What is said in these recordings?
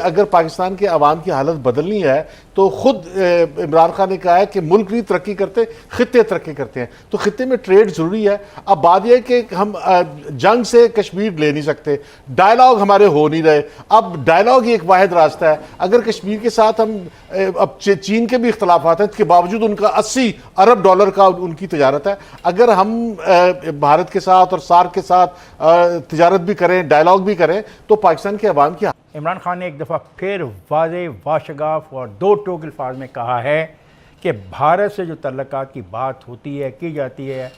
अगर पाकिस्तान के अवाम की हालत बदलनी है तो खुद इमरान खान ने कहा है कि मुल्क नहीं तरक्की करते, खित्ते तरक्की करते हैं। तो खित्ते में ट्रेड जरूरी है। अब बात यह है कि हम जंग से कश्मीर ले नहीं सकते, डायलॉग हमारे हो नहीं रहे। अब डायलॉग ही एक वाहिद रास्ता है। अगर कश्मीर के साथ हम अब चीन के भी इख्तलाफात हैं, इसके बावजूद उनका 80 अरब डॉलर का उनकी तजारत है। अगर हम भारत के साथ और सार्क के साथ तजारत भी करें, डायलॉग भी करें, तो पाकिस्तान के अवाम की। इमरान खान ने एक दफ़ा फिर वाज़े वाशगाफ और दो टोक अल्फाज में कहा है कि भारत से जो तल्लुकात की बात होती है, की जाती है,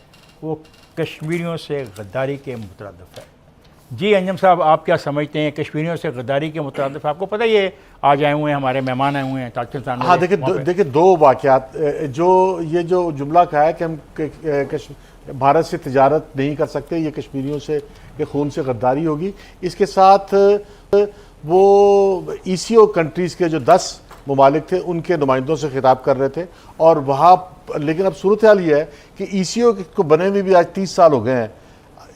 वो कश्मीरियों से गद्दारी के मुतरद्दिफ है। जी अंजम साहब, आप क्या समझते हैं कश्मीरियों से गद्दारी के मुतरद्दिफ? आपको पता ही है आज आए हुए हैं, हमारे मेहमान आए हुए हैं पाकिस्तान में। हाँ, देखिए दो वाक़यात, जो जुमला कहा है कि हम भारत से तिजारत नहीं कर सकते, ये कश्मीरियों से के खून से गद्दारी होगी। इसके साथ वो ECO कंट्रीज़ के जो 10 ममालिक थे उनके नुमाइंदों से खिताब कर रहे थे। और वहाँ लेकिन अब सूरत हाल ये है कि ECO को बने हुए भी आज 30 साल हो गए हैं।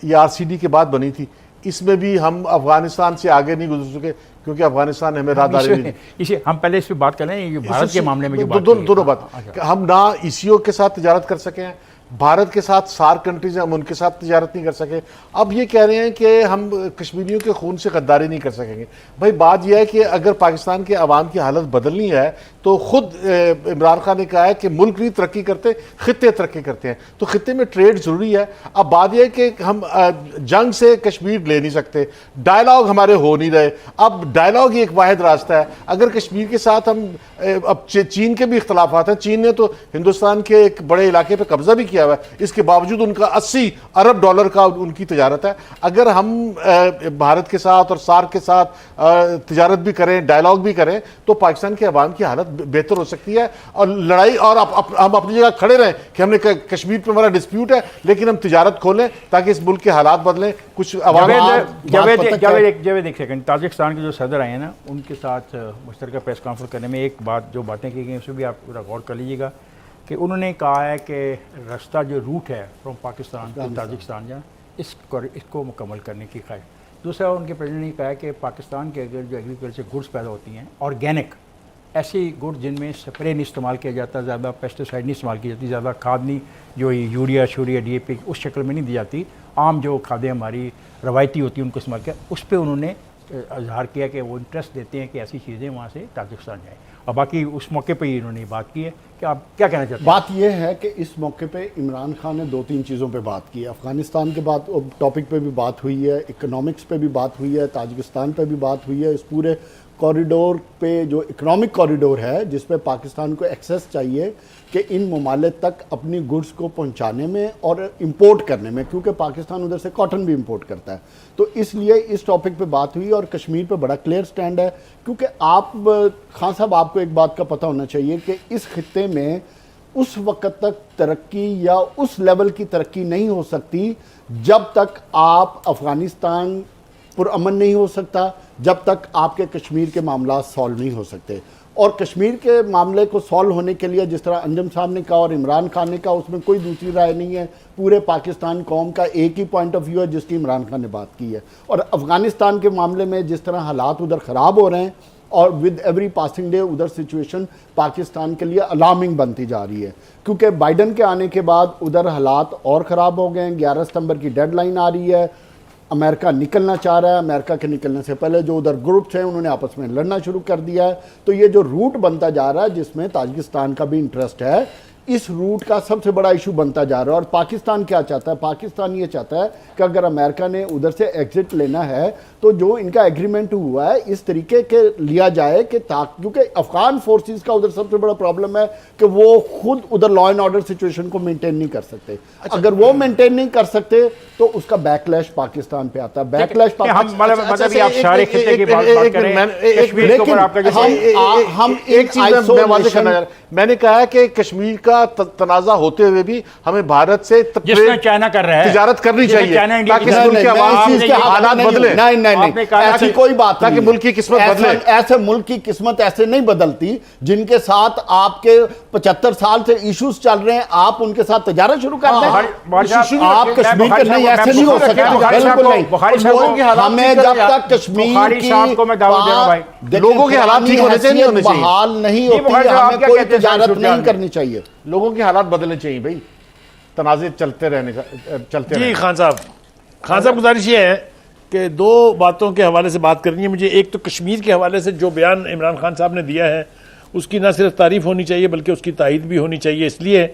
ये RCD के बाद बनी थी। इसमें भी हम अफगानिस्तान से आगे नहीं गुजर सके क्योंकि अफगानिस्तान हमें राहदारी। इसे हम पहले इस पर बात करें, ये भारत के मामले में दोनों बात, हम ना ECO के साथ तजारत कर सके हैं, भारत के साथ सार्क कंट्रीज हैं, हम उनके साथ तजारत नहीं कर सके। अब ये कह रहे हैं कि हम कश्मीरियों के खून से गद्दारी नहीं कर सकेंगे। भाई बात यह है कि अगर पाकिस्तान के अवाम की हालत बदलनी है तो खुद इमरान खान ने कहा है कि मुल्क नहीं तरक्की करते, खित्ते तरक्की करते हैं। तो खित्ते में ट्रेड जरूरी है। अब बात यह है कि हम जंग से कश्मीर ले नहीं सकते, डायलॉग हमारे हो नहीं रहे। अब डायलॉग ही एक वाहिद रास्ता है। अगर कश्मीर के साथ हम अब चीन के भी इख्तलाफात हैं, चीन ने तो हिंदुस्तान के एक बड़े इलाके पर कब्जा भी किया हुआ है, इसके बावजूद उनका 80 अरब डॉलर का उनकी तजारत है। अगर हम भारत के साथ और सार्क के साथ तजारत भी करें, डायलॉग भी करें, तो पाकिस्तान के अवाम की हालत बेहतर हो सकती है। और लड़ाई और हम अपनी जगह खड़े रहें कि हमने कश्मीर पर हमारा डिस्प्यूट है लेकिन हम तजारत खोलें ताकि इस मुल्क के हालात बदलें। कुछ जावेद एक सेकंड, ताजिकिस्तान के जो सदर आए हैं ना, उनके साथ मुश्तरका प्रेस कॉन्फ्रेंस करने में एक बात, जो बातें की गई उसमें भी आप पूरा गौर कर लीजिएगा कि उन्होंने कहा है कि रास्ता जो रूट है फ्रॉम पाकिस्तान टू ताजिकिस्तान या इसको मुकम्मल करने की ख्वाहिश। दूसरा, उनके प्रेसिडेंट ने कहा है कि पाकिस्तान के अगर जो एग्रीकल्चर गुड्स पैदा होती हैं ऑर्गेनिक, ऐसी गुड जिनमें स्प्रे नहीं इस्तेमाल किया जाता, ज़्यादा पेस्टिसाइड नहीं इस्तेमाल की जाती, ज़्यादा खाद नहीं, जो यूरिया शूरिया DAP उस शक्ल में नहीं दी जाती, आम जो खादें हमारी रवायती होती हैं उनको इस्तेमाल किया। उस पर उन्होंने इजहार किया कि वो इंटरेस्ट देते हैं कि ऐसी चीज़ें वहाँ से ताजिकिस्तान जाएँ। और बाकी उस मौके पर ही इन्होंने बात की है कि आप क्या कहना चाहते हैं? बात यह है कि इस मौके पे इमरान खान ने 2-3 चीज़ों पे बात की है। अफगानिस्तान के बाद टॉपिक पे भी बात हुई है, इकोनॉमिक्स पे भी बात हुई है, ताजिकिस्तान पे भी बात हुई है। इस पूरे कॉरिडोर पे जो इकोनॉमिक कॉरिडोर है जिस पे पाकिस्तान को एक्सेस चाहिए कि इन ममालिक तक अपनी गुड्स को पहुंचाने में और इंपोर्ट करने में, क्योंकि पाकिस्तान उधर से कॉटन भी इंपोर्ट करता है। तो इसलिए इस टॉपिक पे बात हुई और कश्मीर पे बड़ा क्लियर स्टैंड है। क्योंकि आप खान साहब, आपको एक बात का पता होना चाहिए कि इस खित्ते में उस वक्त तक तरक्की या उस लेवल की तरक्की नहीं हो सकती जब तक आप अफ़गानिस्तान पुरअमन नहीं हो सकता, जब तक आपके कश्मीर के मामला सॉल्व नहीं हो सकते। और कश्मीर के मामले को सॉल्व होने के लिए जिस तरह अंजम साहब ने कहा और इमरान खान ने कहा, उसमें कोई दूसरी राय नहीं है। पूरे पाकिस्तान कौम का एक ही पॉइंट ऑफ व्यू है जिसकी इमरान खान ने बात की है। और अफ़गानिस्तान के मामले में जिस तरह हालात उधर ख़राब हो रहे हैं और विद एवरी पासिंग डे उधर सिचुएशन पाकिस्तान के लिए अलार्मिंग बनती जा रही है, क्योंकि बाइडन के आने के बाद उधर हालात और ख़राब हो गए हैं। 11 सितंबर की डेडलाइन आ रही है, अमेरिका निकलना चाह रहा है। अमेरिका के निकलने से पहले जो उधर ग्रुप्स हैं उन्होंने आपस में लड़ना शुरू कर दिया है। तो ये जो रूट बनता जा रहा है जिसमें ताजिकिस्तान का भी इंटरेस्ट है, इस रूट का सबसे बड़ा इशू बनता जा रहा है। और पाकिस्तान क्या चाहता है? पाकिस्तान ये चाहता है कि अगर अमेरिका ने उधर से एग्जिट लेना है तो जो इनका एग्रीमेंट हुआ है इस तरीके के लिया जाए कि क्योंकि अफगान फोर्सेस का उधर सबसे बड़ा प्रॉब्लम है कि वो खुद उधर लॉ एंड ऑर्डर सिचुएशन को मेंटेन नहीं कर सकते। अगर वो मेंटेन नहीं कर सकते तो उसका बैकलैश पाकिस्तान पे आता है। बैकलैश मैंने कहा है कि कश्मीर का इतना तनाज़ा होते हुए भी हमें भारत से जिसमें चाइना कर रहा है तिजारत करनी जिसमें चाहिए चाइना इंडिया ताकि की इस मुल्क के आवाम इस चीज़ के हालात बदले। नहीं आपने कहा ऐसी कोई बात ताकि नहीं मुल्क की किस्मत बदले। ऐसे मुल्क की किस्मत ऐसे नहीं बदलती जिनके साथ आपके 75 साल से इश्यूज चल रहे हैं, आप उनके साथ तजारत शुरू कर दें। आप कश्मीर के नहीं, ऐसे नहीं हो सकता, बिल्कुल नहीं। हमें जब तक कश्मीर की को मैं दावत दे रहा हूं भाई, लोगों के हालात ठीक होने चाहिए, नहीं होने चाहिए। बहाल नहीं होती, बुखारी साहब, हमें क्या कोई कहते हैं तजारत सूरत नहीं हाल करनी चाहिए। लोगों के हालात बदलने चाहिए भाई, तनाज़े चलते रहने का चलते जी रहने। खान साहब गुजारिश ये है कि दो बातों के हवाले से बात करनी है मुझे। एक तो कश्मीर के हवाले से जो बयान इमरान खान साहब ने दिया है उसकी ना सिर्फ तारीफ होनी चाहिए बल्कि उसकी तायीद भी होनी चाहिए, इसलिए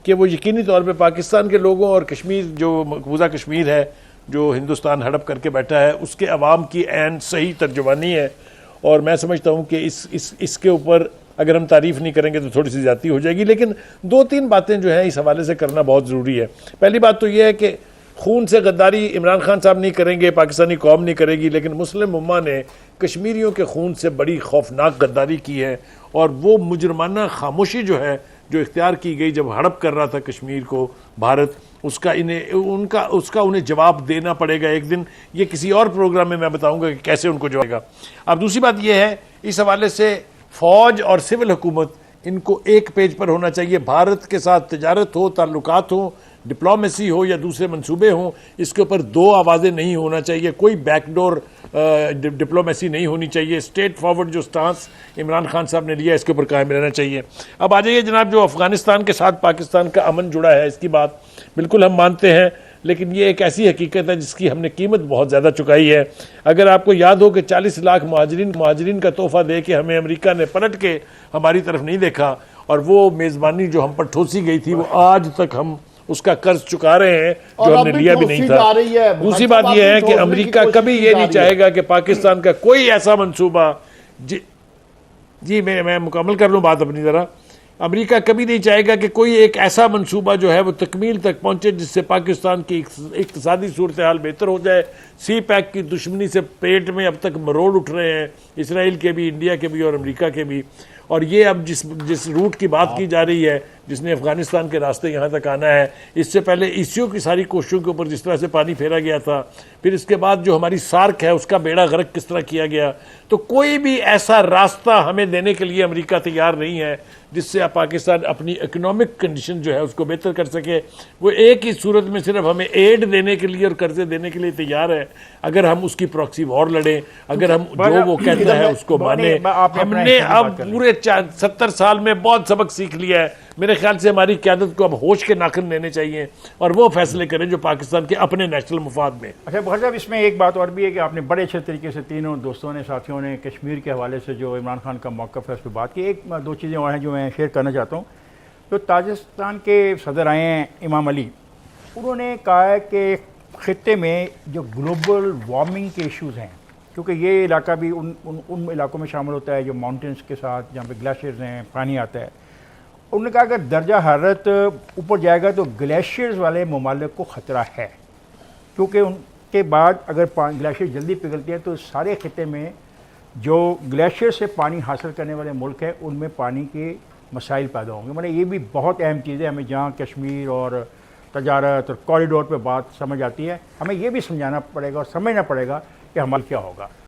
कि वो यकीनी तौर पे पाकिस्तान के लोगों और कश्मीर जो मकबूजा कश्मीर है जो हिंदुस्तान हड़प करके बैठा है उसके अवाम की ऐन सही तर्जुमानी है। और मैं समझता हूँ कि इसके ऊपर अगर हम तारीफ़ नहीं करेंगे तो थोड़ी सी ज़्यादती हो जाएगी। लेकिन दो तीन बातें जो हैं इस हवाले से करना बहुत ज़रूरी है। पहली बात तो यह है कि खून से गद्दारी इमरान खान साहब नहीं करेंगे, पाकिस्तानी कौम नहीं करेगी, लेकिन मुस्लिम उम्मा ने कश्मीरियों के खून से बड़ी खौफनाक गद्दारी की है। और वो मुजरमाना खामोशी जो है जो इख्तियार की गई जब हड़प कर रहा था कश्मीर को भारत, उसका उन्हें जवाब देना पड़ेगा एक दिन। ये किसी और प्रोग्राम में मैं बताऊंगा कि कैसे उनको जवाब देगा। अब दूसरी बात यह है, इस हवाले से फ़ौज और सिविल हुकूमत इनको एक पेज पर होना चाहिए। भारत के साथ तजारत हो, ताल्लुकात हो, डिप्लोमेसी हो या दूसरे मंसूबे हों, इसके ऊपर दो आवाज़ें नहीं होना चाहिए, कोई बैकडोर डिप्लोमेसी नहीं होनी चाहिए। स्ट्रेट फॉरवर्ड जो स्टांस इमरान खान साहब ने लिया इसके ऊपर कायम रहना चाहिए। अब आ जाइए जनाब, जो अफ़गानिस्तान के साथ पाकिस्तान का अमन जुड़ा है इसकी बात बिल्कुल हम मानते हैं, लेकिन ये एक ऐसी हकीकत है जिसकी हमने कीमत बहुत ज़्यादा चुकाई है। अगर आपको याद हो कि 40 लाख महाजरीन का तोहफ़ा दे के हमें अमेरिका ने पलट के हमारी तरफ नहीं देखा और वो मेज़बानी जो हम पर ठोसी गई थी वो आज तक हम उसका कर्ज चुका रहे हैं जो हमने लिया भी नहीं था। दूसरी बात यह है कि अमेरिका कभी ये नहीं चाहेगा कि पाकिस्तान का कोई ऐसा मंसूबा जी मैं मुकम्मल कर लूँ बात अपनी ज़रा। अमेरिका कभी नहीं चाहेगा कि कोई एक ऐसा मंसूबा जो है वो तकमील तक पहुंचे जिससे पाकिस्तान की इक़्तिसादी सूरत हाल बेहतर हो जाए। सी पैक की दुश्मनी से पेट में अब तक मरोड़ उठ रहे हैं, इसराइल के भी, इंडिया के भी और अमेरिका के भी। और ये अब जिस रूट की बात की जा रही है जिसने अफगानिस्तान के रास्ते यहाँ तक आना है, इससे पहले ईसीओ की सारी कोशिशों के ऊपर जिस तरह से पानी फेरा गया था, फिर इसके बाद जो हमारी सार्क है उसका बेड़ा गर्क किस तरह किया गया, तो कोई भी ऐसा रास्ता हमें देने के लिए अमेरिका तैयार नहीं है जिससे पाकिस्तान अपनी इकोनॉमिक कंडीशन जो है उसको बेहतर कर सके। वो एक ही सूरत में सिर्फ हमें एड देने के लिए और कर्जे देने के लिए तैयार है अगर हम उसकी प्रॉक्सी वॉर लड़ें, अगर हम जो वो कहता है उसको माने। हमने अब पूरे 70 साल में बहुत सबक सीख लिया है। मेरे ख्याल से हमारी क़यादत को अब होश के नाखून लेने चाहिए और वो फैसले करें जो पाकिस्तान के अपने नेशनल मुफाद में। अच्छा बुखारी साहब, इसमें एक बात और भी है कि आपने बड़े अच्छे तरीके से तीनों दोस्तों ने, साथियों ने कश्मीर के हवाले से जो इमरान खान का मौक़िफ़ है उस पर बात की। एक दो चीज़ें और हैं जो मैं शेयर करना चाहता हूँ। तो ताजिकिस्तान के सदर आए हैं इमाम अली, उन्होंने कहा है कि ख़ित्ते में जो ग्लोबल वार्मिंग के इश्यूज़ हैं, क्योंकि ये इलाका भी उन इलाकों में शामिल होता है जो माउंटेन्स के साथ जहाँ पे ग्लेशियर्स हैं, पानी आता है। उन्होंने कहा अगर दर्जा हरारत ऊपर जाएगा तो ग्लेशियर्स वाले ममालिक को ख़तरा है, क्योंकि उनके बाद अगर ग्लेशियर जल्दी पिघलते हैं तो सारे खिते में जो ग्लेशियर से पानी हासिल करने वाले मुल्क हैं उनमें पानी के मसाइल पैदा होंगे। मतलब ये भी बहुत अहम चीज़ है। हमें जहाँ कश्मीर और तजारत और कॉरिडोर पे बात समझ आती है, हमें ये भी समझाना पड़ेगा और समझना पड़ेगा कि हमारा क्या होगा।